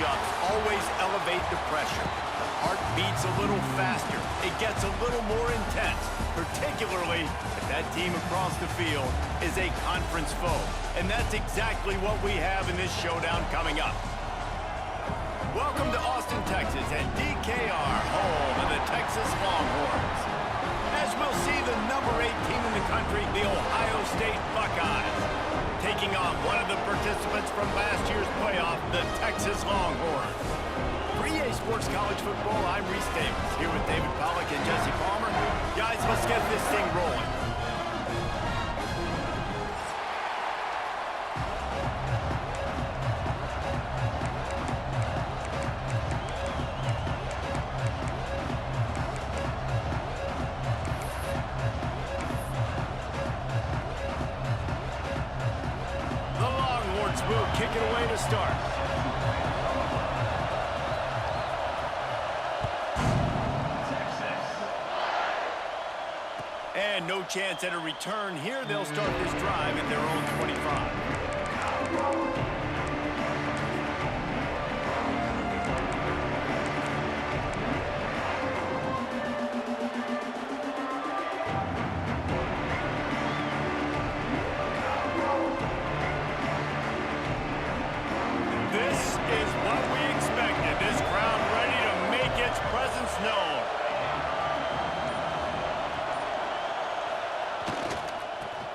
matchups always elevate the pressure. The heart beats a little faster. It gets a little more intense, particularly if that team across the field is a conference foe. And that's exactly what we have in this showdown coming up. Welcome to Austin, Texas, and DKR, home of the Texas Longhorns. As we'll see, the number 8 team in the country, the Ohio State Buckeyes, taking on one of the participants from last year's playoff, the Texas Longhorns. For EA Sports College Football, I'm Reese Davis, here with David Pollack and Jesse Palmer. Guys, let's get this thing rolling. Will kick it away to start. And no chance at a return here. They'll start this drive at their own 25.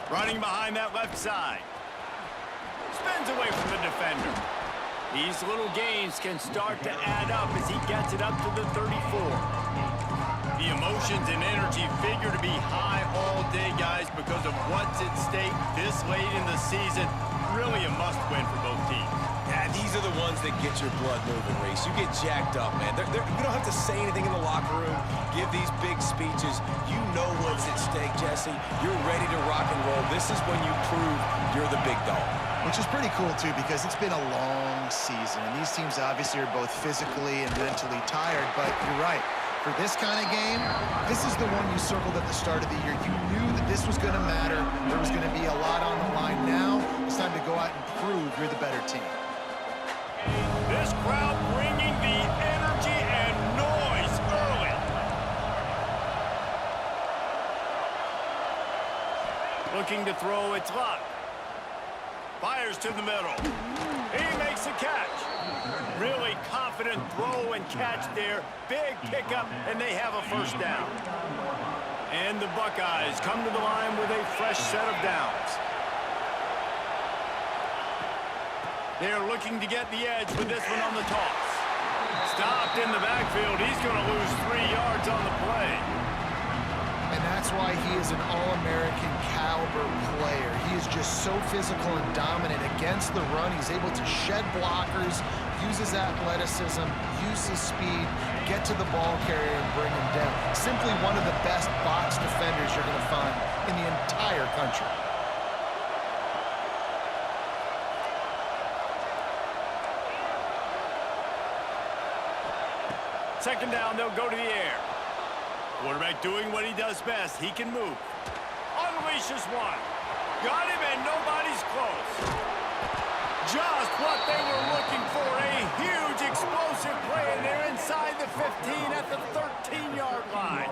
Running behind that left side. Spins away from the defender. These little gains can start to add up as he gets it up to the 34. The emotions and energy figure to be high all day, guys, because of what's at stake this late in the season. Really a must-win for both teams. Yeah, these are the ones that get your blood moving, Reese. You get jacked up, man. You don't have to say anything in the locker room, give these big speeches. You know what's at stake, Jesse. You're ready to rock and roll. This is when you prove you're the big dog. Which is pretty cool, too, because it's been a long season. And these teams obviously are both physically and mentally tired, but you're right. For this kind of game, this is the one you circled at the start of the year. You knew that this was going to matter. There was going to be a lot on the line. Now it's time to go out and prove you're the better team. This crowd bringing the energy and noise early. Looking to throw, it's Luck. Fires to the middle. He makes the catch. Really confident throw and catch there. Big pickup, and they have a first down. And the Buckeyes come to the line with a fresh set of downs. They're looking to get the edge with this one on the toss. Stopped in the backfield. He's going to lose 3 yards on the play. And that's why he is an All-American caliber player. He is just so physical and dominant against the run. He's able to shed blockers, use his athleticism, use his speed, get to the ball carrier and bring him down. Simply one of the best box defenders you're going to find in the entire country. Second down, they'll go to the air. Quarterback doing what he does best. He can move. Unleashes one. Got him, and nobody's close. Just what they were looking for. A huge explosive play, and they're inside the 15 at the 13-yard line.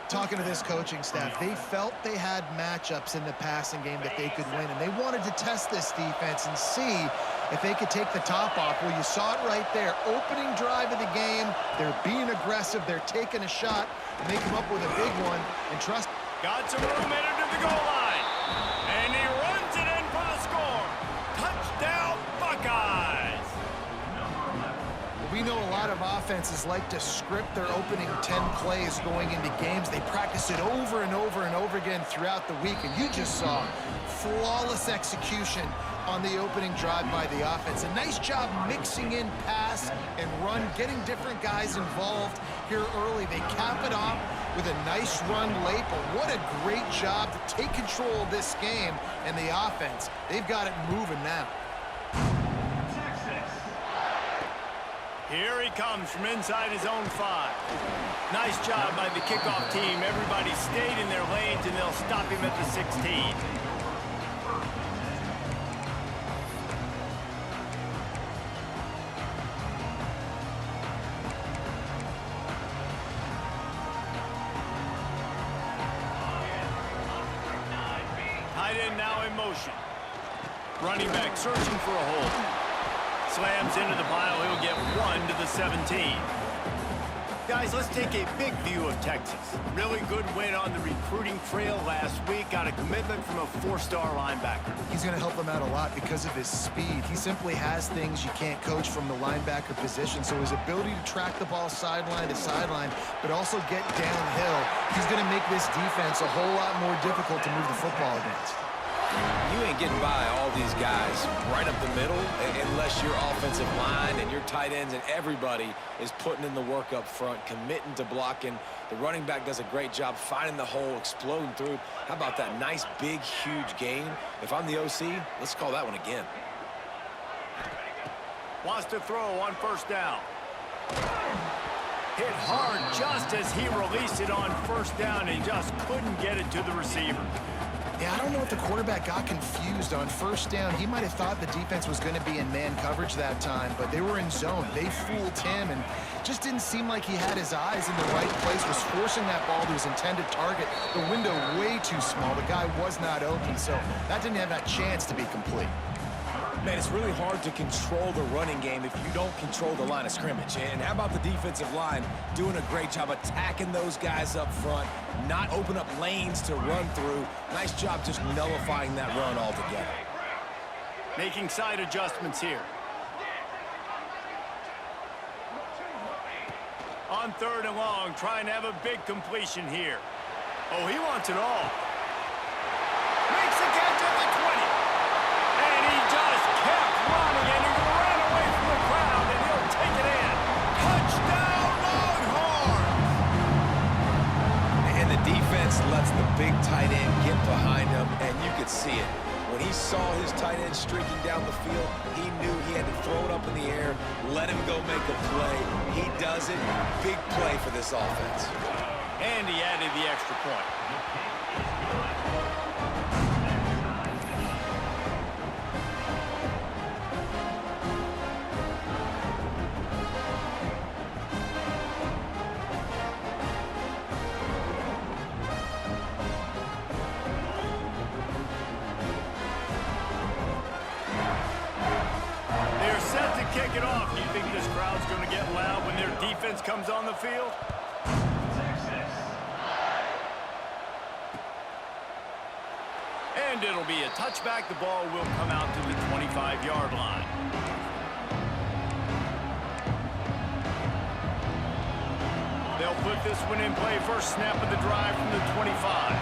Talking to this coaching staff, they felt they had matchups in the passing game that they could win, and they wanted to test this defense and see if they could take the top off. Well, you saw it right there. Opening drive of the game, they're being aggressive, they're taking a shot, and they come up with a big one, and trust. Got some room headed to the goal line, and he runs it in for the score. Touchdown, Buckeyes! We know a lot of offenses like to script their opening 10 plays going into games. They practice it over and over and over again throughout the week, and you just saw flawless execution on the opening drive by the offense. A nice job mixing in pass and run, getting different guys involved here early. They cap it off with a nice run late, but what a great job to take control of this game and the offense. They've got it moving now. Here he comes from inside his own 5. Nice job by the kickoff team. Everybody stayed in their lanes, and they'll stop him at the 16. motion. Running back searching for a hole. Slams into the pile. He'll get 1 to the 17. Guys, let's take a big view of Texas. Really good win on the recruiting trail last week. Got a commitment from a 4-star linebacker. He's going to help them out a lot because of his speed. He simply has things you can't coach from the linebacker position. So his ability to track the ball sideline to sideline, but also get downhill, he's going to make this defense a whole lot more difficult to move the football against. You ain't getting by all these guys right up the middle unless your offensive line and your tight ends and everybody is putting in the work up front, committing to blocking. The running back does a great job finding the hole, exploding through. How about that nice, big, huge gain? If I'm the OC, let's call that one again. Wants to throw on 1st down. Hit hard just as he released it on 1st down and just couldn't get it to the receiver. Yeah, I don't know if the quarterback got confused on 1st down. He might have thought the defense was going to be in man coverage that time, but they were in zone. They fooled him and just didn't seem like he had his eyes in the right place, was forcing that ball to his intended target. The window way too small. The guy was not open, so that didn't have that chance to be complete. Man, it's really hard to control the running game if you don't control the line of scrimmage. And how about the defensive line doing a great job attacking those guys up front, not open up lanes to run through. Nice job just nullifying that run altogether. Making side adjustments here. On 3rd and long, trying to have a big completion here. Oh, he wants it all. Makes the catch at the 20. And he just kept running, and he ran away from the crowd, and he'll take it in. Touchdown, Longhorns! And the defense lets the big tight end get behind him, and you could see it. When he saw his tight end streaking down the field, he knew he had to throw it up in the air, let him go make a play. He does it. Big play for this offense. And he added the extra point. Kick it off. Do you think this crowd's going to get loud when their defense comes on the field? And it'll be a touchback. The ball will come out to the 25-yard line. They'll put this one in play. First snap of the drive from the 25.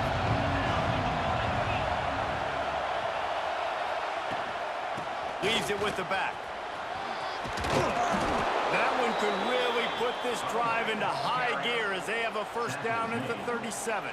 Leaves it with the back. That one could really put this drive into high gear as they have a 1st down at the 37.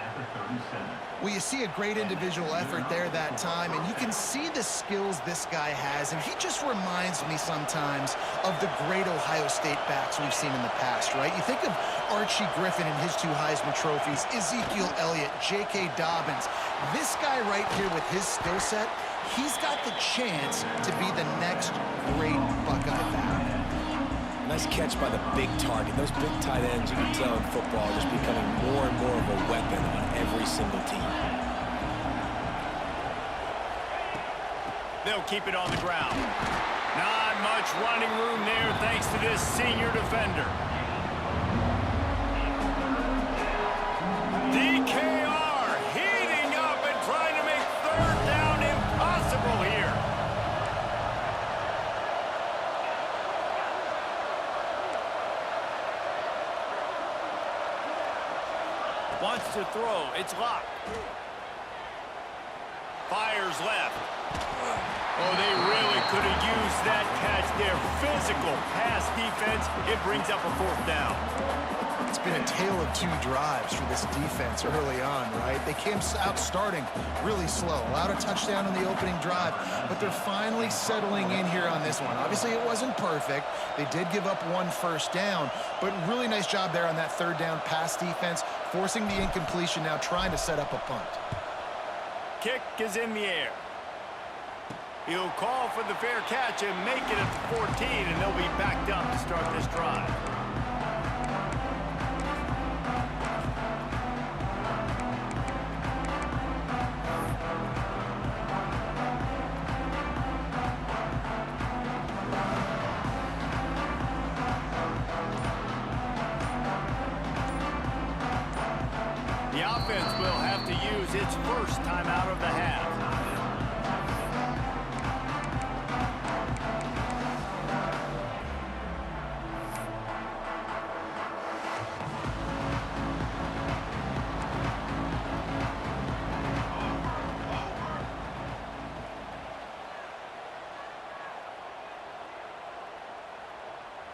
Well, you see a great individual effort there that time, and you can see the skills this guy has, and he just reminds me sometimes of the great Ohio State backs we've seen in the past, right? You think of Archie Griffin and his 2 Heisman trophies, Ezekiel Elliott, J.K. Dobbins. This guy right here with his skill set, he's got the chance to be the next great Buckeye back. Nice catch by the big target. Those big tight ends, you can tell in football, are just becoming more and more of a weapon on every single team. They'll keep it on the ground. Not much running room there thanks to this senior defender. DKR heating up and trying to make 3rd down impossible here. Wants to throw. It's locked. Fires left. Oh, they really could have used that catch there. Physical pass defense. It brings up a 4th down. It's been a tale of 2 drives for this defense early on, right? They came out starting really slow. Allowed a touchdown in the opening drive, but they're finally settling in here on this one. Obviously, it wasn't perfect. They did give up 1 1st down, but really nice job there on that 3rd down pass defense, forcing the incompletion, now trying to set up a punt. Kick is in the air. He'll call for the fair catch and make it at the 14, and they'll be backed up to start this drive. The offense will have to use its first timeout of the half.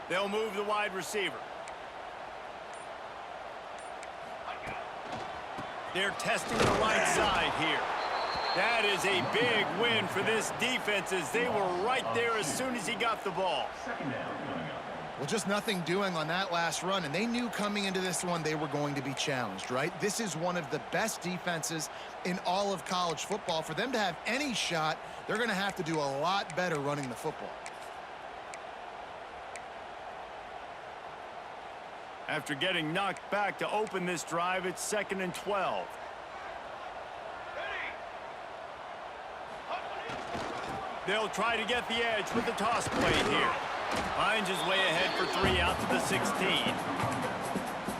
They'll move the wide receiver. They're testing the right side here. That is a big win for this defense as they were right there as soon as he got the ball. Well, just nothing doing on that last run, and they knew coming into this one they were going to be challenged, right? This is one of the best defenses in all of college football. For them to have any shot, they're going to have to do a lot better running the football. After getting knocked back to open this drive, it's 2nd and 12. They'll try to get the edge with the toss play here. Finds his way ahead for 3 out to the 16.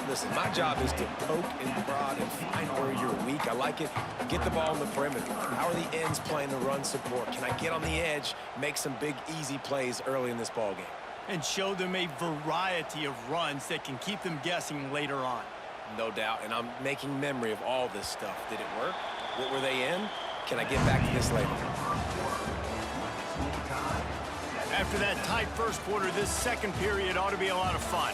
Listen, my job is to poke and prod and find where you're weak. I like it. Get the ball on the perimeter. How are the ends playing the run support? Can I get on the edge, make some big, easy plays early in this ballgame? And show them a variety of runs that can keep them guessing later on. No doubt, and I'm making memory of all this stuff. Did it work? What were they in? Can I get back to this later? After that tight first quarter, this second period ought to be a lot of fun.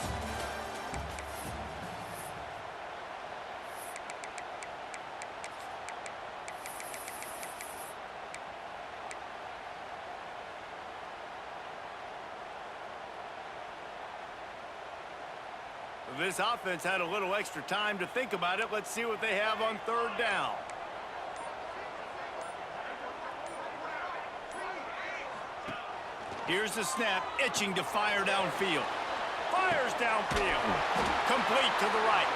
This offense had a little extra time to think about it. Let's see what they have on 3rd down. Here's the snap, itching to fire downfield. Fires downfield. Complete to the right.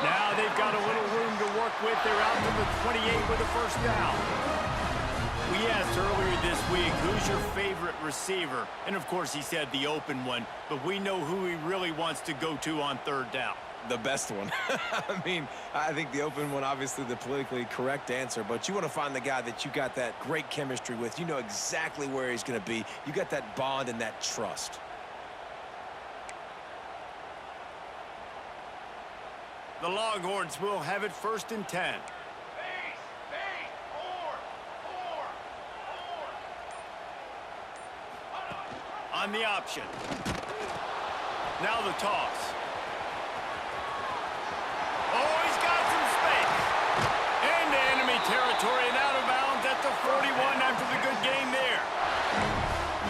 Now they've got a little room to work with. They're out to the 28 with a first down. We asked earlier this week, who's your favorite receiver? And, of course, he said the open one, but we know who he really wants to go to on 3rd down. The best one. I mean, I think the open one, obviously the politically correct answer, but you want to find the guy that you got that great chemistry with. You know exactly where he's going to be. You got that bond and that trust. The Longhorns will have it 1st and 10. On the option. Now the toss. Oh, he's got some space. Into enemy territory and out of bounds at the 41 after the good game there.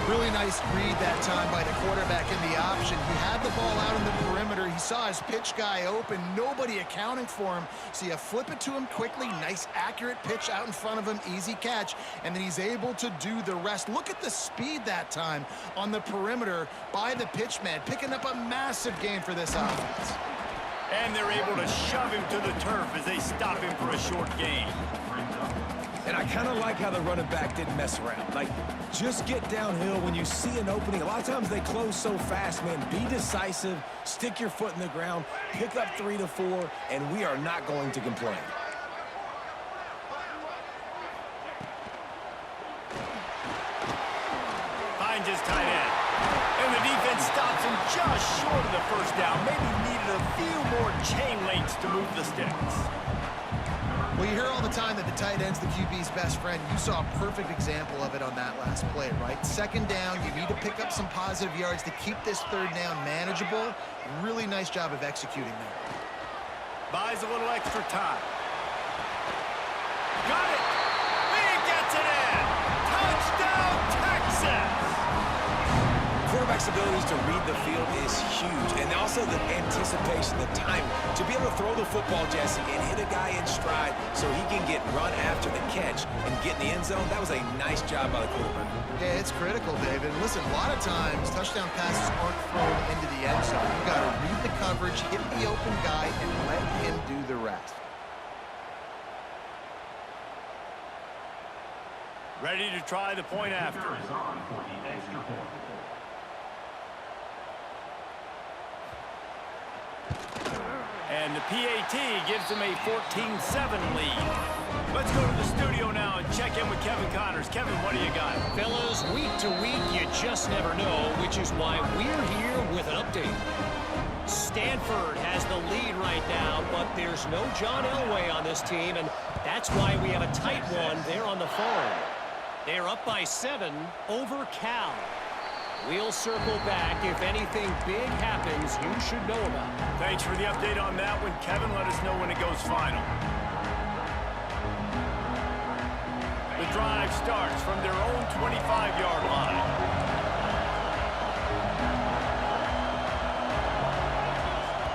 Really nice read that time by the quarterback in the option. He had the ball out in the perimeter. He saw his pitch guy open. Nobody accounting for him. So you flip it to him quickly. Nice, accurate pitch out in front of him. Easy catch. And then he's able to do the rest. Look at the speed that time on the perimeter by the pitchman, picking up a massive gain for this offense. And they're able to shove him to the turf as they stop him for a short gain. And I kind of like how the running back didn't mess around. Like, just get downhill when you see an opening. A lot of times they close so fast, man. Be decisive, stick your foot in the ground, pick up 3 to 4, and we are not going to complain. Finds his tight end. And the defense stops him just short of the first down. Maybe needed a few more chain links to move the sticks. Well, you hear all the time that the tight end's the QB's best friend. You saw a perfect example of it on that last play, right? 2nd down, you need to pick up some positive yards to keep this 3rd down manageable. Really nice job of executing there. Buys a little extra time. Got it! He gets it in! Touchdown, Texas! Quarterback's abilities to read the field is huge, and also the anticipation, the time to be able to throw the football, Jesse, and hit a guy in stride so he can get run after the catch and get in the end zone. That was a nice job by the quarterback. Yeah, it's critical, David. Listen, a lot of times touchdown passes aren't thrown into the end zone. You've got to read the coverage, hit the open guy, and let him do the rest. Ready to try the point after. And and the PAT gives them a 14-7 lead. Let's go to the studio now and check in with Kevin Connors. Kevin, what do you got? Fellas, week to week, you just never know, which is why we're here with an update. Stanford has the lead right now, but there's no John Elway on this team, and that's why we have a tight one there on the phone. They're up by 7 over Cal. We'll circle back if anything big happens you should know about. Thanks for the update on that one, Kevin. Let us know when it goes final. The drive starts from their own 25-yard line.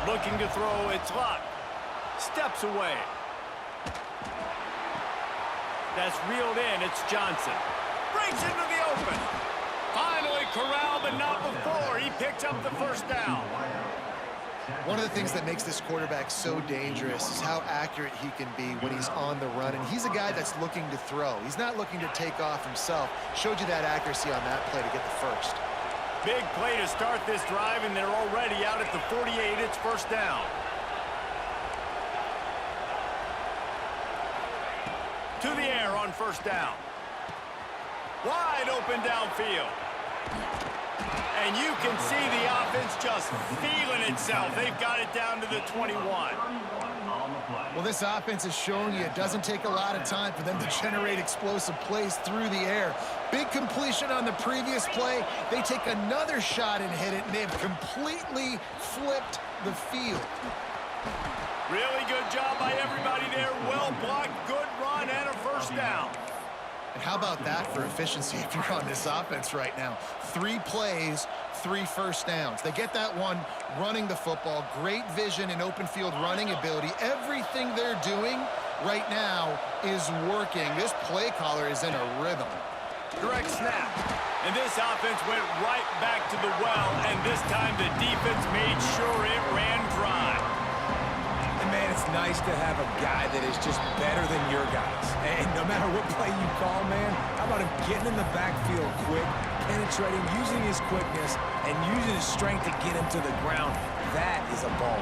Looking to throw, it's Luck. Steps away. That's reeled in, it's Johnson. Breaks into the open. Finally corralled, but not before. He picks up the first down. One of the things that makes this quarterback so dangerous is how accurate he can be when he's on the run. And he's a guy that's looking to throw. He's not looking to take off himself. Showed you that accuracy on that play to get the first. Big play to start this drive, and they're already out at the 48. It's first down. To the air on first down. Wide open downfield. And you can see the offense just feeling itself. They've got it down to the 21. Well, this offense is showing you it doesn't take a lot of time for them to generate explosive plays through the air. Big completion on the previous play. They take another shot and hit it, and they've completely flipped the field. Really good job by everybody there. Well blocked, good run, and a first down. And how about that for efficiency if you're on this offense right now? 3 plays, 3 first downs. They get that one running the football. Great vision and open field running ability. Everything they're doing right now is working. This play caller is in a rhythm. Direct snap. And this offense went right back to the well, and this time the defense made sure it ran dry. And man, it's nice to have a guy that is just better than your guys. And no matter what play you call, man, how about him getting in the backfield quick, penetrating, using his quickness, and using his strength to get him to the ground. That is a ball.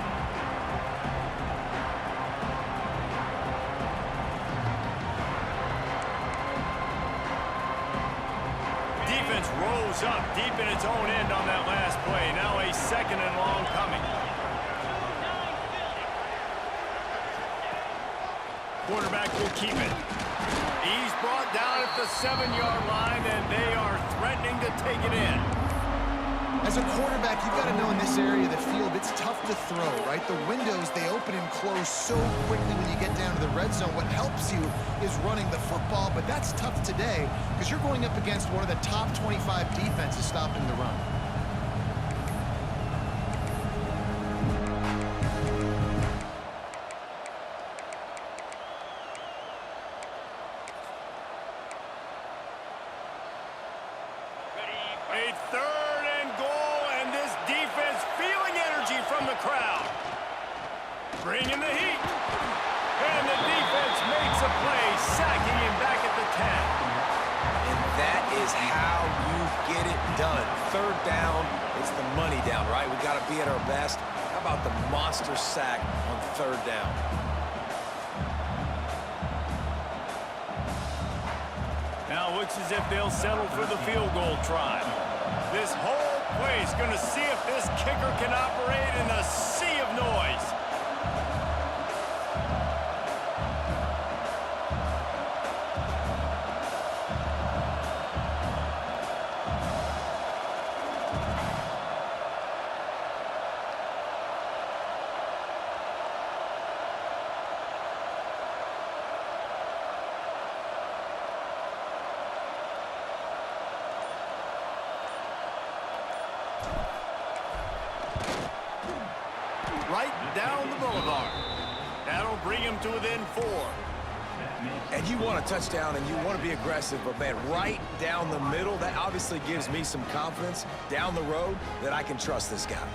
Defense rose up deep in its own end on that last play. Now a second and long coming. Quarterback will keep it. He's brought down at the 7-yard line, and they are threatening to take it in. As a quarterback, you've got to know in this area of the field, it's tough to throw, right? The windows, they open and close so quickly when you get down to the red zone. What helps you is running the football, but that's tough today because you're going up against one of the top 25 defenses stopping the run. A third and goal, and this defense feeling energy from the crowd. Bringing the heat. And the defense makes a play, sacking him back at the 10. And that is how you get it done. Third down is the money down, right? We got to be at our best. How about the monster sack on third down? Now looks as if they'll settle for the field goal try. This whole play is going to see if this kicker can operate in a sea of noise. Right down the boulevard. That'll bring him to within 4. And you want a touchdown and you want to be aggressive, but man, right down the middle, that obviously gives me some confidence down the road that I can trust this guy.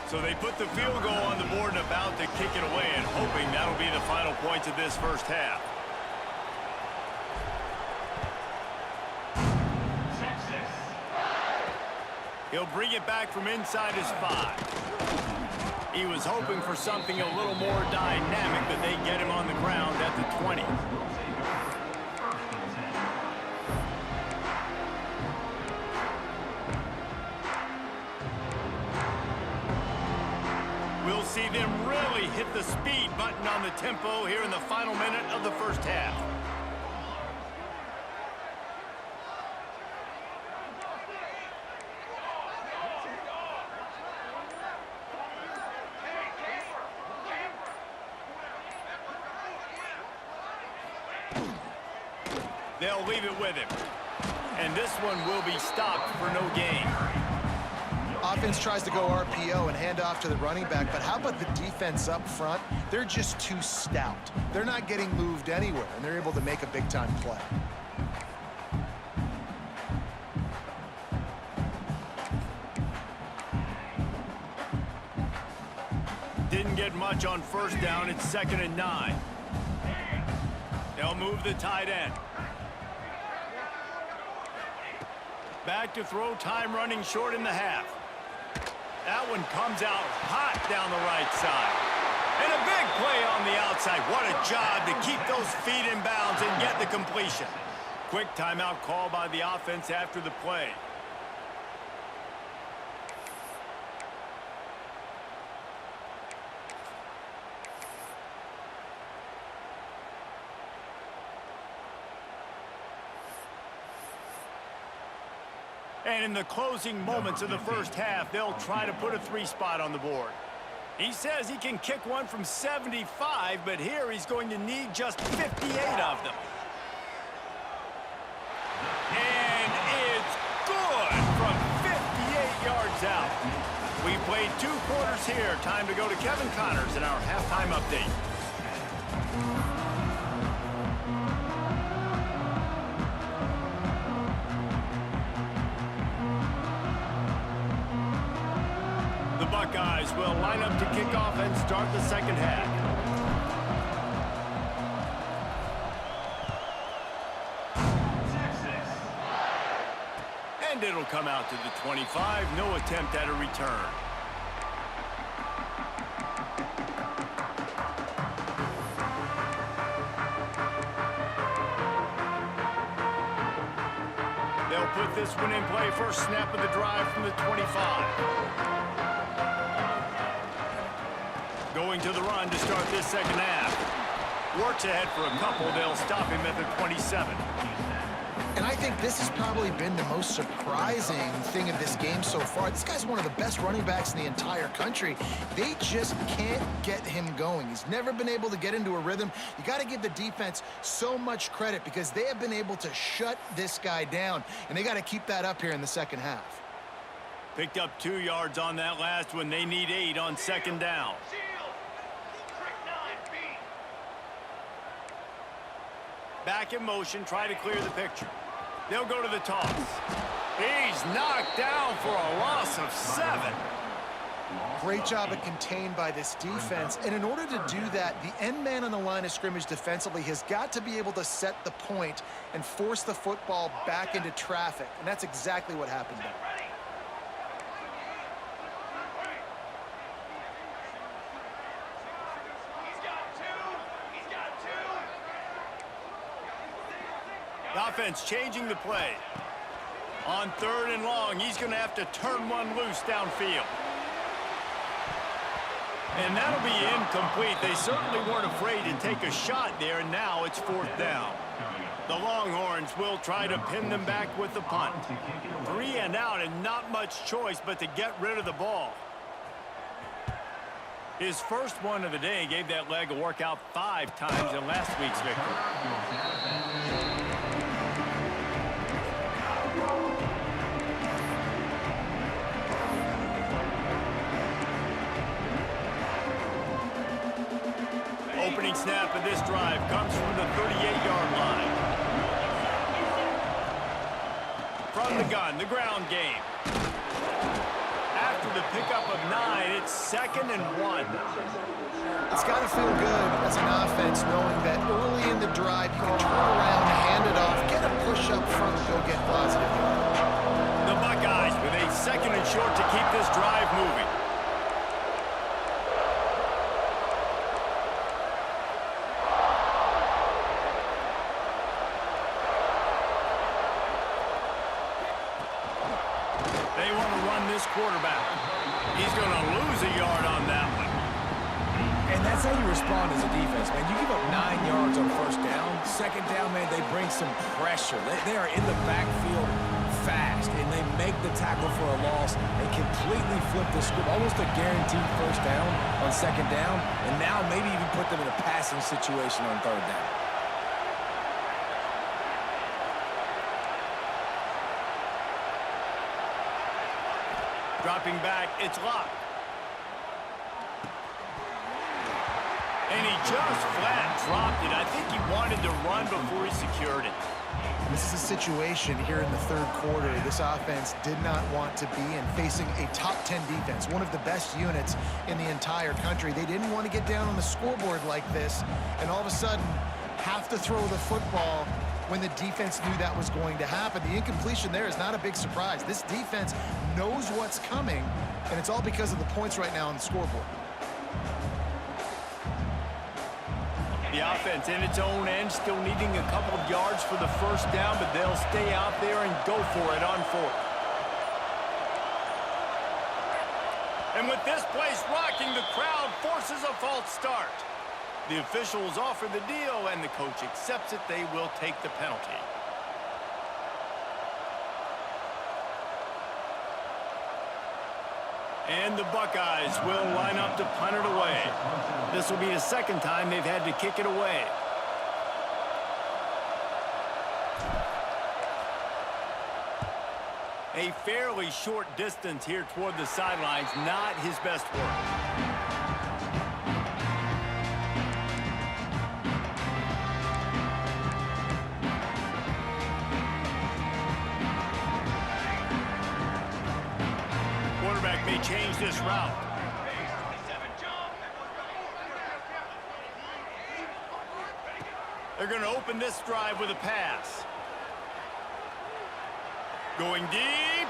So they put the field goal on the board and about to kick it away, and hoping that'll be the final points of this first half. He'll bring it back from inside his 5. He was hoping for something a little more dynamic, but they get him on the ground at the 20. We'll see them really hit the speed button on the tempo here in the final minute of the first half. They'll leave it with him. And this one will be stopped for no gain. Offense tries to go RPO and hand off to the running back, but how about the defense up front? They're just too stout. They're not getting moved anywhere, and they're able to make a big-time play. Didn't get much on first down. It's 2nd and 9. They'll move the tight end. Back to throw, time running short in the half. That one comes out hot down the right side. And a big play on the outside. What a job to keep those feet in bounds and get the completion. Quick timeout call by the offense after the play. And in the closing moments of the first half, they'll try to put a 3-spot on the board. He says he can kick one from 75, but here he's going to need just 58 of them. And it's good from 58 yards out. We played 2 quarters here. Time to go to Kevin Connors in our halftime update. Buckeyes will line up to kick off and start the second half. And it'll come out to the 25. No attempt at a return. They'll put this one in play. First snap of the drive from the 25. Going to the run to start this second half. Works ahead for a couple. They'll stop him at the 27. And I think this has probably been the most surprising thing of this game so far. This guy's one of the best running backs in the entire country. They just can't get him going. He's never been able to get into a rhythm. You got to give the defense so much credit because they have been able to shut this guy down, and they got to keep that up here in the second half. Picked up 2 yards on that last one. They need 8 on second down. Back in motion, try to clear the picture. They'll go to the toss. He's knocked down for a loss of 7. Great job of contained by this defense. And in order to do that, the end man on the line of scrimmage defensively has got to be able to set the point and force the football back into traffic. And that's exactly what happened there. The offense changing the play. On 3rd and long, he's going to have to turn one loose downfield. And that'll be incomplete. They certainly weren't afraid to take a shot there, and now it's 4th down. The Longhorns will try to pin them back with the punt. 3 and out, and not much choice but to get rid of the ball. His first one of the day gave that leg a workout 5 times in last week's victory. Opening snap of this drive comes from the 38-yard line. From the gun, the ground game. After the pickup of 9, it's 2nd and 1. It's got to feel good as an offense knowing that early in the drive you can turn around, hand it off, get a push up front, and go get positive. The Buckeyes with a 2nd and They want to run this quarterback. He's going to lose a yard on that one. And that's how you respond as a defense, man. You give up 9 yards on first down. Second down, man, they bring some pressure. They are in the backfield fast, and they make the tackle for a loss and completely flip the script. Almost a guaranteed first down on second down, and now maybe even put them in a passing situation on third down. Dropping back, it's locked. And he just flat dropped it. I think he wanted to run before he secured it. This is a situation here in the third quarter this offense did not want to be in, facing a top 10 defense, one of the best units in the entire country. They didn't want to get down on the scoreboard like this and all of a sudden have to throw the football when the defense knew that was going to happen. The incompletion there is not a big surprise. This defense knows what's coming, and it's all because of the points right now on the scoreboard. The offense in its own end, still needing a couple of yards for the first down, but they'll stay out there and go for it on fourth. And with this place rocking, the crowd forces a false start. The officials offer the deal, and the coach accepts it. They will take the penalty. And the Buckeyes will line up to punt it away. This will be the second time they've had to kick it away. A fairly short distance here toward the sidelines, not his best work. Quarterback may change this route. They're going to open this drive with a pass. Going deep.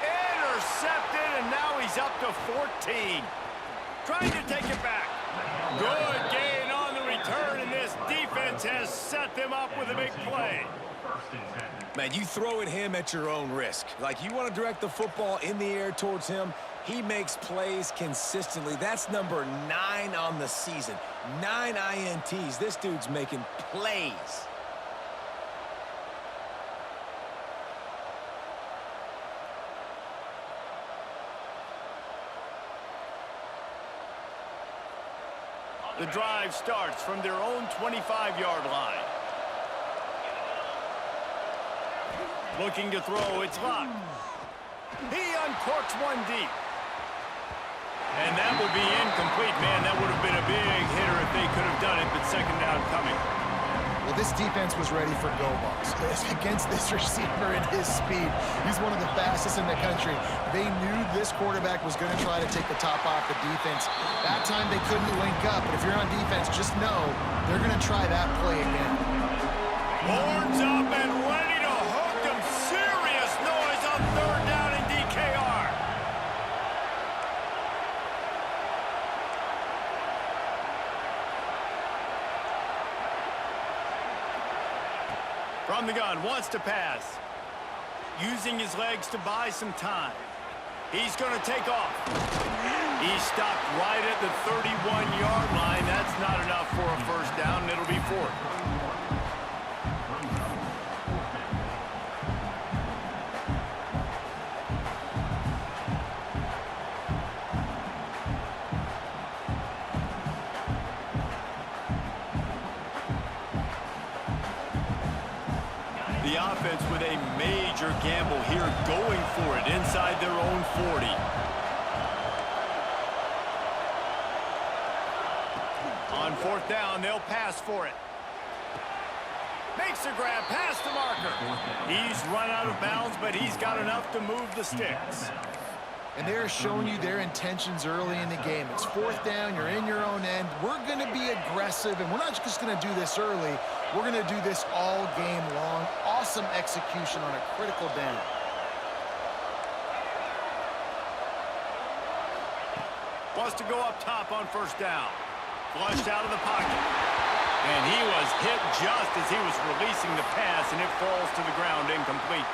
Intercepted, and now he's up to 14. Trying to take it back. Good gain on the return, and this defense has set them up with a big play. Man, you throw at him at your own risk. Like, you want to direct the football in the air towards him. He makes plays consistently. That's number 9 on the season. 9 INTs. This dude's making plays. The drive starts from their own 25-yard line. Looking to throw, it's locked. He uncorks one deep. And that will be incomplete. Man, that would have been a big hitter if they could have done it, but second down coming. Well, this defense was ready for go bucks. Against this receiver and his speed, he's one of the fastest in the country. They knew this quarterback was going to try to take the top off the defense. That time they couldn't link up, but if you're on defense, just know they're going to try that play again. Horns up and ready to hook them. Serious noise on third down in DKR. From the gun, wants to pass. Using his legs to buy some time. He's going to take off. He stopped right at the 31-yard line. That's not enough for a first down, and it'll be fourth. The offense with a major gamble here, going for it inside their own 40. On fourth down, they'll pass for it. Makes a grab past the marker. He's run out of bounds, but he's got enough to move the sticks. And they're showing you their intentions early in the game. It's fourth down, you're in your own end. We're going to be aggressive, and we're not just going to do this early. We're going to do this all game long. Awesome execution on a critical down. Wants to go up top on first down. Flushed out of the pocket. And he was hit just as he was releasing the pass, and it falls to the ground incomplete.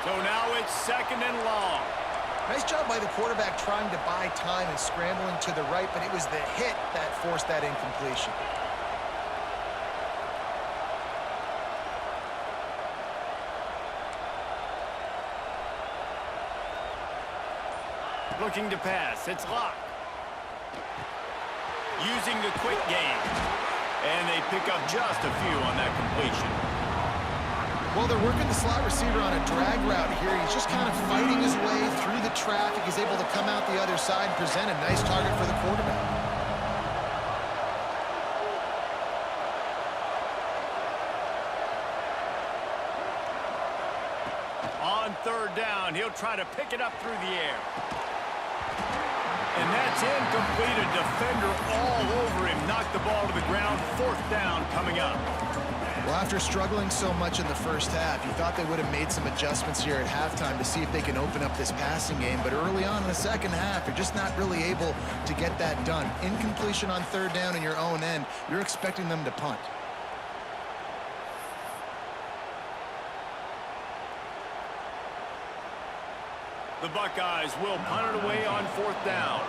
So now it's 2nd and long. Nice job by the quarterback trying to buy time and scrambling to the right, but it was the hit that forced that incompletion. Looking to pass. It's Locke. Using the quick game. And they pick up just a few on that completion. Well, they're working the slot receiver on a drag route here. He's just kind of fighting his way through the traffic. He's able to come out the other side and present a nice target for the quarterback. On 3rd down, he'll try to pick it up through the air. And that's incomplete. A defender all over him. Knocked the ball to the ground. 4th down coming up. Well, after struggling so much in the first half, you thought they would have made some adjustments here at halftime to see if they can open up this passing game. But early on in the second half, you're just not really able to get that done. Incompletion on 3rd down in your own end, you're expecting them to punt. The Buckeyes will punt it away on 4th down.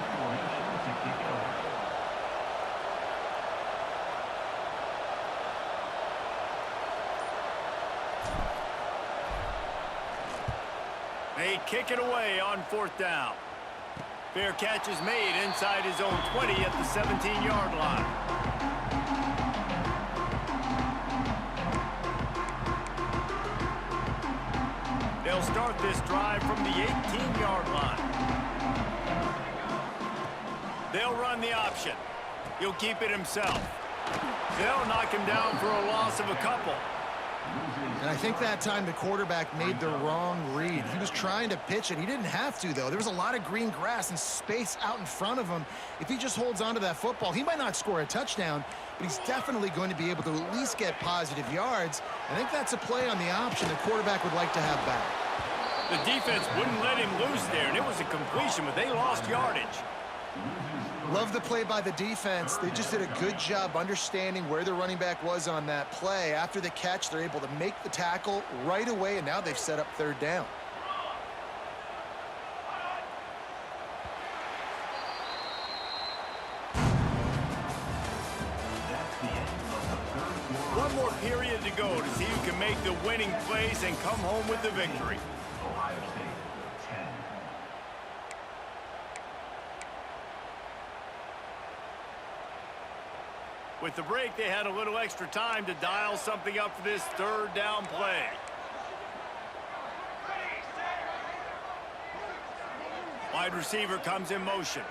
They kick it away on 4th down. Fair catch is made inside his own 20 at the 17-yard line. They'll start this drive from the 18-yard line. They'll run the option. He'll keep it himself. They'll knock him down for a loss of a couple. And I think that time the quarterback made the wrong read. He was trying to pitch it. He didn't have to, though. There was a lot of green grass and space out in front of him. If he just holds on to that football, he might not score a touchdown, but he's definitely going to be able to at least get positive yards. I think that's a play on the option the quarterback would like to have back. The defense wouldn't let him loose there, and it was a completion, but they lost yardage. Love the play by the defense. They just did a good job understanding where the running back was on that play. After the catch, they're able to make the tackle right away, and now they've set up 3rd down. One more period to go to see who can make the winning plays and come home with the victory. With the break, they had a little extra time to dial something up for this 3rd down play. Wide receiver comes in motion.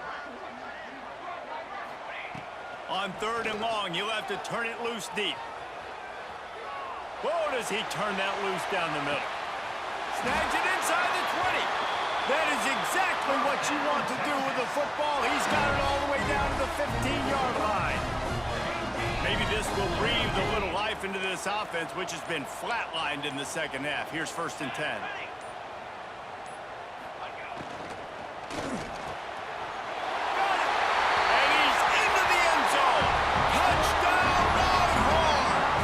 On 3rd and long, he'll have to turn it loose deep. Whoa, does he turn that loose down the middle. Snags it inside the 20. That is exactly what you want to do with the football. He's got it all the way down to the 15-yard line. Maybe this will breathe a little life into this offense, which has been flatlined in the second half. Here's 1st and 10. And he's into the end zone. Touchdown, Longhorns!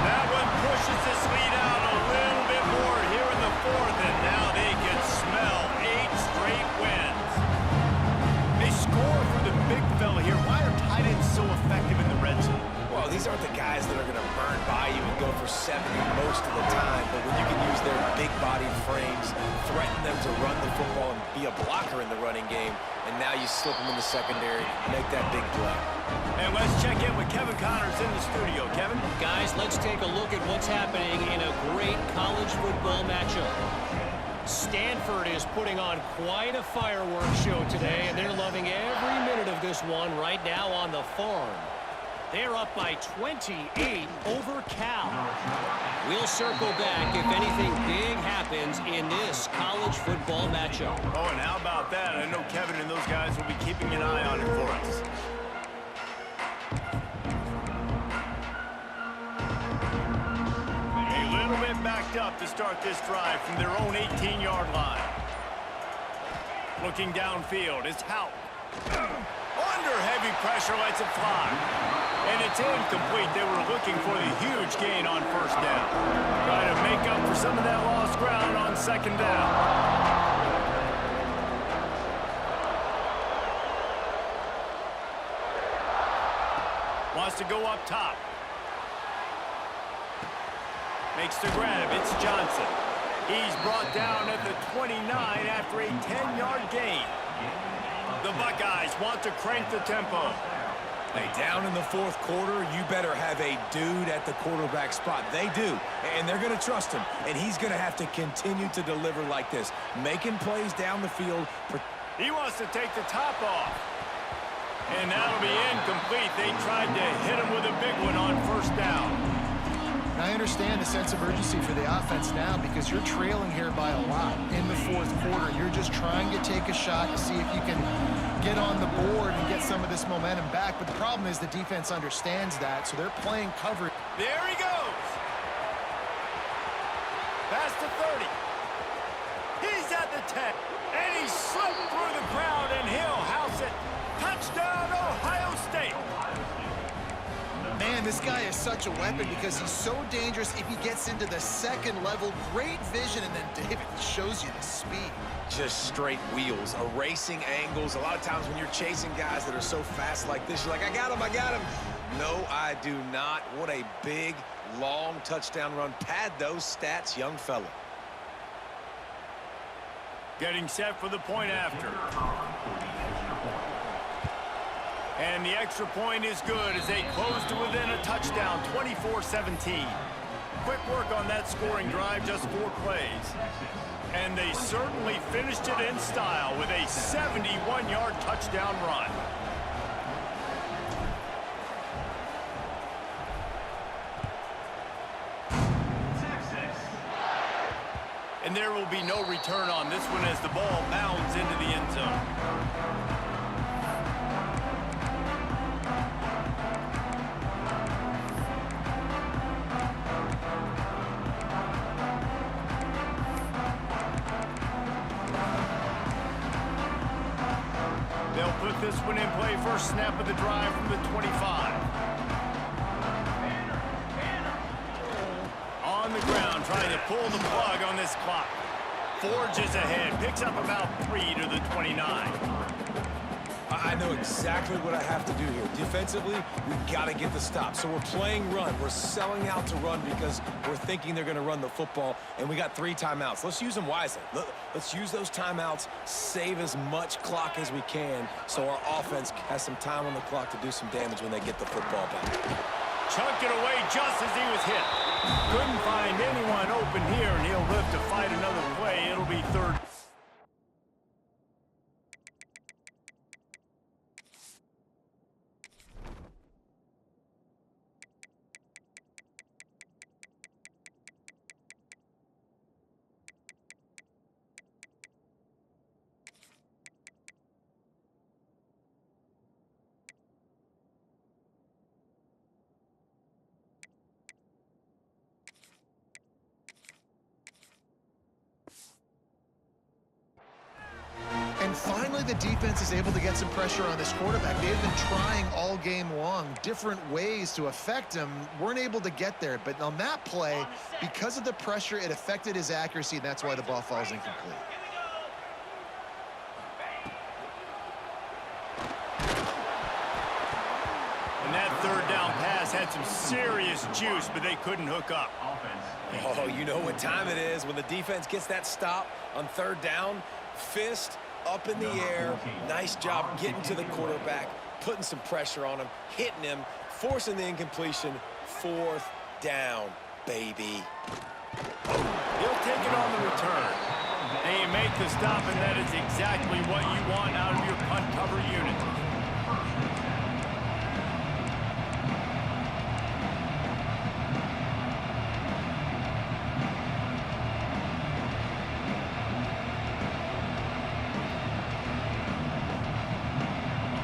That one pushes this lead out a little bit more here in the 4th, and now they can smell 8 straight wins. They score for the big fella here. Why are tight ends so effective in the red zone? Well, these aren't the guys that are going to burn by you and go for 70 most of the time, but when you can use their big-bodied frames, threaten them to run the football and be a blocker in the running game, and now you slip them in the secondary, make that big play. And let's check in with Kevin Connors in the studio. Kevin? Guys, let's take a look at what's happening in a great college football matchup. Stanford is putting on quite a fireworks show today, and they're loving every minute of this one right now on the farm. They're up by 28 over Cal. We'll circle back if anything big happens in this college football matchup. Oh, and how about that? I know Kevin and those guys will be keeping an eye on it for us. A little bit backed up to start this drive from their own 18-yard line. Looking downfield, it's Houck. Under heavy pressure, lets it fly. And it's incomplete. They were looking for the huge gain on 1st down. Trying to make up for some of that lost ground on second down. Wants to go up top. Makes the grab. It's Johnson. He's brought down at the 29 after a 10-yard gain. The Buckeyes want to crank the tempo. Hey, down in the fourth quarter, you better have a dude at the quarterback spot. They do, and they're going to trust him. And he's going to have to continue to deliver like this, making plays down the field. He wants to take the top off. And that'll be incomplete. They tried to hit him with a big one on first down. I understand the sense of urgency for the offense now because you're trailing here by a lot in the fourth quarter. You're just trying to take a shot to see if you can get on the board and get some of this momentum back. But the problem is the defense understands that, so they're playing cover. There he goes. Past the 30. He's at the 10. And he slipped through the crowd, and he'll house it. Touchdown, Ohio State. Man, this guy is such a weapon because he's so dangerous if he gets into the second level. Great vision, and then David shows you the speed. Just straight wheels, erasing angles. A lot of times when you're chasing guys that are so fast like this, you're like, I got him, I got him. No, I do not. What a big, long touchdown run. Pad those stats, young fella. Getting set for the point after. And the extra point is good as they close to within a touchdown, 24-17. Quick work on that scoring drive, just 4 plays. And they certainly finished it in style with a 71-yard touchdown run. And there will be no return on this one as the ball bounds into the end zone. They'll put this one in play. First snap of the drive from the 25. On the ground, trying to pull the plug on this clock. Forges ahead, picks up about 3 to the 29. I know exactly what I have to do here. Defensively, we've got to get the stop. So we're playing run. We're selling out to run because we're thinking they're going to run the football, and we got 3 timeouts. Let's use them wisely. Let's use those timeouts, save as much clock as we can so our offense has some time on the clock to do some damage when they get the football back. Chunked it away just as he was hit. Couldn't find anyone open here, and he'll live to fight another play. It'll be third. And finally, the defense is able to get some pressure on this quarterback. They've been trying all game long, different ways to affect him. Weren't able to get there. But on that play, because of the pressure, it affected his accuracy, and that's why the ball falls incomplete. And that third down pass had some serious juice, but they couldn't hook up. Oh, you know what time it is when the defense gets that stop on third down. Fist up in the air. Nice job getting to the quarterback, putting some pressure on him, hitting him, forcing the incompletion. 4th down, baby. He'll take it on the return. And you make the stop, and that is exactly what you want out of your punt cover unit.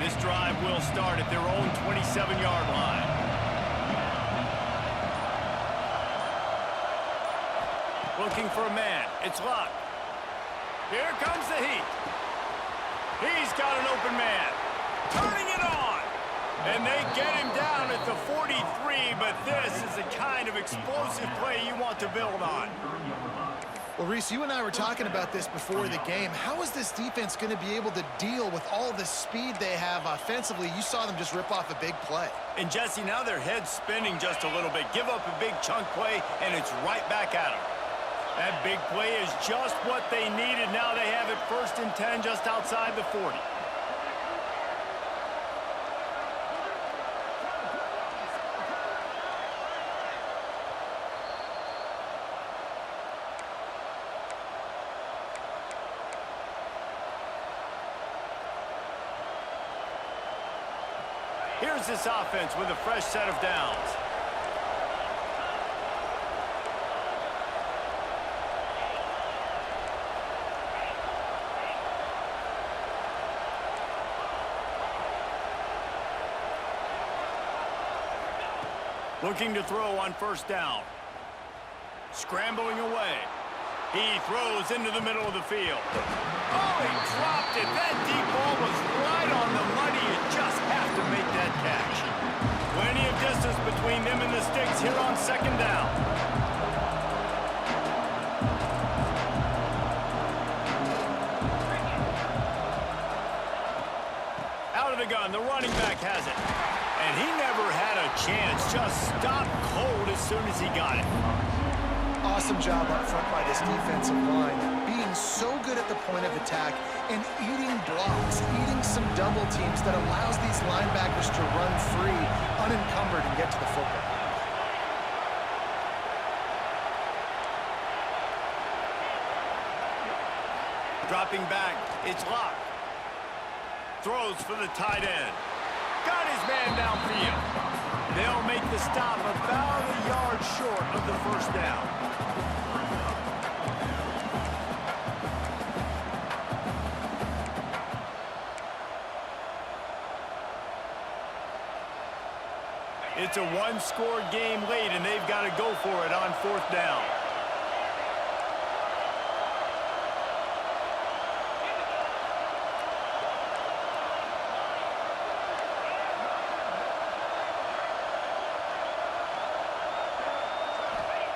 This drive will start at their own 27-yard line. Looking for a man. It's Luck. Here comes the heat. He's got an open man. Turning it on. And they get him down at the 43, but this is the kind of explosive play you want to build on. Well, Reese, you and I were talking about this before the game. How is this defense going to be able to deal with all the speed they have offensively? You saw them just rip off a big play. And Jesse, now their head's spinning just a little bit. Give up a big chunk play, and it's right back at them. That big play is just what they needed. Now they have it 1st and 10 just outside the 40. Here's this offense with a fresh set of downs. Looking to throw on 1st down. Scrambling away. He throws into the middle of the field. Oh, he dropped it. That deep ball was right on the money. You just have to make that catch. Plenty of distance between them and the sticks here on 2nd down. Out of the gun, the running back has it. And he never had a chance. Just stopped cold as soon as he got it. Awesome job up front by this defensive line, being so good at the point of attack and eating blocks, eating some double teams that allows these linebackers to run free, unencumbered, and get to the football. Dropping back, it's Locke. Throws for the tight end. Got his man downfield. They'll make the stop about a yard short of the 1st down. It's a one-score game late, and they've got to go for it on 4th down.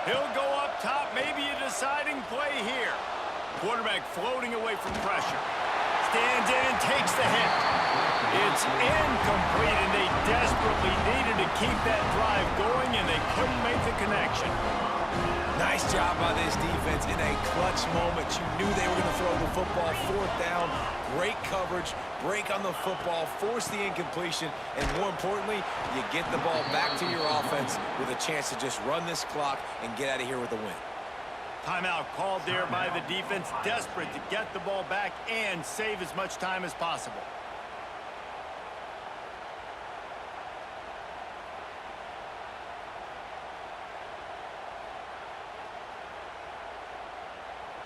He'll go up top, maybe a deciding play here. Quarterback floating away from pressure. Stands in and takes the hit. It's incomplete, and they desperately needed to keep that drive going, and they couldn't make the connection. Nice job by this defense in a clutch moment. You knew they were going to throw the football. 4th down, great coverage, break on the football, force the incompletion, and more importantly, you get the ball back to your offense with a chance to just run this clock and get out of here with a win. Timeout called there by the defense, desperate to get the ball back and save as much time as possible.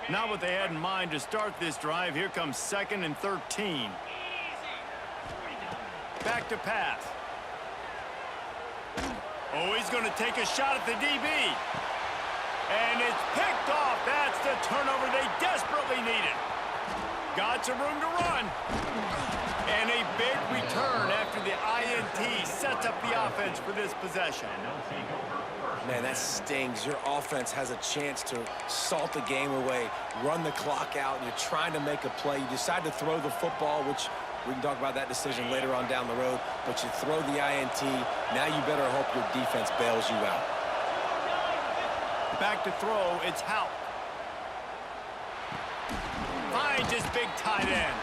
Not what they had in mind to start this drive. Here comes 2nd and 13. Back to pass. Oh, he's going to take a shot at the DB. And it's picked off. That's the turnover they desperately needed. Got some room to run. And a big return after the INT sets up the offense for this possession. Man, that stings. Your offense has a chance to salt the game away, run the clock out, and you're trying to make a play. You decide to throw the football, which we can talk about that decision later on down the road, but you throw the INT. Now you better hope your defense bails you out. Back to throw, it's Houck. Finds his big tight end.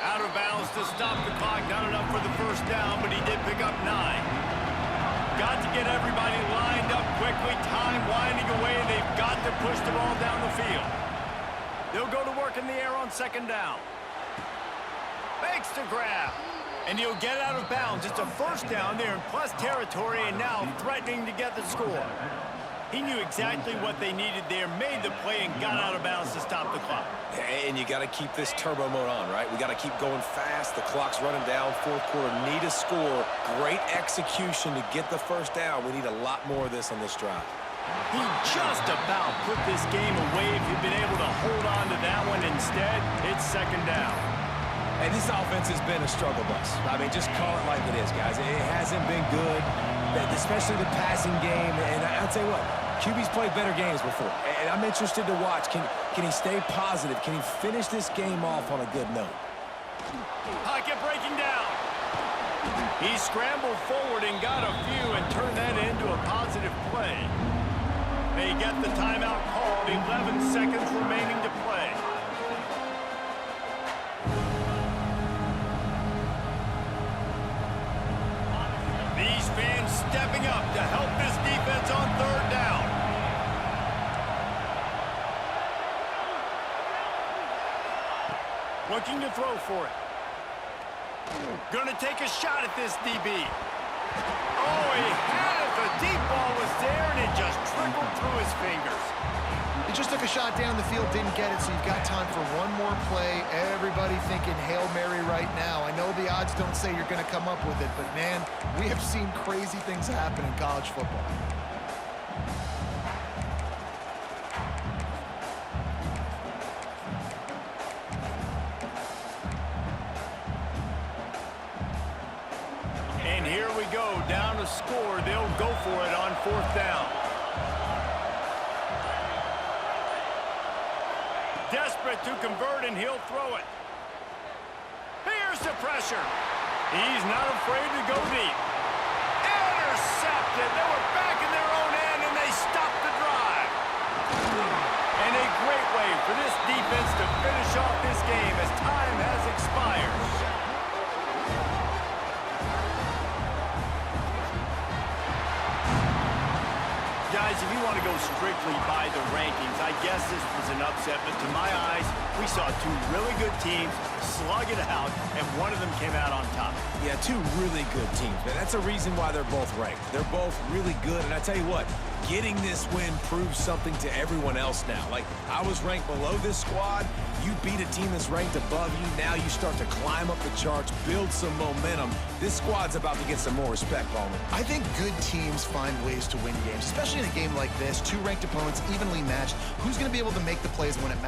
Out of bounds to stop the clock. Not enough for the 1st down, but he did pick up 9. Got to get everybody lined up quickly. Time winding away. They've got to push the ball down the field. They'll go to work in the air on 2nd down. Makes the grab. And he'll get out of bounds. It's a 1st down there in plus territory, and now threatening to get the score. He knew exactly what they needed there, made the play, and got out of bounds to stop the clock. And you got to keep this turbo mode on, right? We got to keep going fast. The clock's running down. 4th quarter, need a score. Great execution to get the 1st down. We need a lot more of this on this drive. He just about put this game away if he'd been able to hold on to that one. Instead, it's 2nd down. And this offense has been a struggle bus. I mean, just call it like it is, guys. It hasn't been good, especially the passing game. And I'll tell you what, QB's played better games before, and I'm interested to watch. Can he stay positive? Can he finish this game off on a good note? Pocket breaking down. He scrambled forward and got a few and turned that into a positive play. They get the timeout called. 11 seconds remaining to play. These fans stepping up to help this defense on third down. Looking to throw for it. Gonna take a shot at this DB. Oh, he had it. The deep ball was there, and it just trickled through his fingers. He just took a shot down the field, didn't get it, so you've got time for one more play. Everybody thinking Hail Mary right now. I know the odds don't say you're going to come up with it, but, man, we have seen crazy things happen in college football. And here we go, down to score. They'll go for it on fourth down. Desperate to convert, and he'll throw it. Here's the pressure. He's not afraid to go deep. Intercepted. They were back in their own end, and they stopped the drive. And a great way for this defense to finish off this game as time has expired. Guys, if you want to go strictly by the rankings, I guess this was an upset, but to my eyes, we saw two really good teams slug it out, and one of them came out on top. Yeah, two really good teams, man. That's a reason why they're both ranked. They're both really good, and I tell you what, getting this win proves something to everyone else now. Like, I was ranked below this squad. You beat a team that's ranked above you. Now you start to climb up the charts, build some momentum. This squad's about to get some more respect, Bowman. I think good teams find ways to win games, especially in a game like this. Two ranked opponents, evenly matched. Who's going to be able to make the plays when it matters?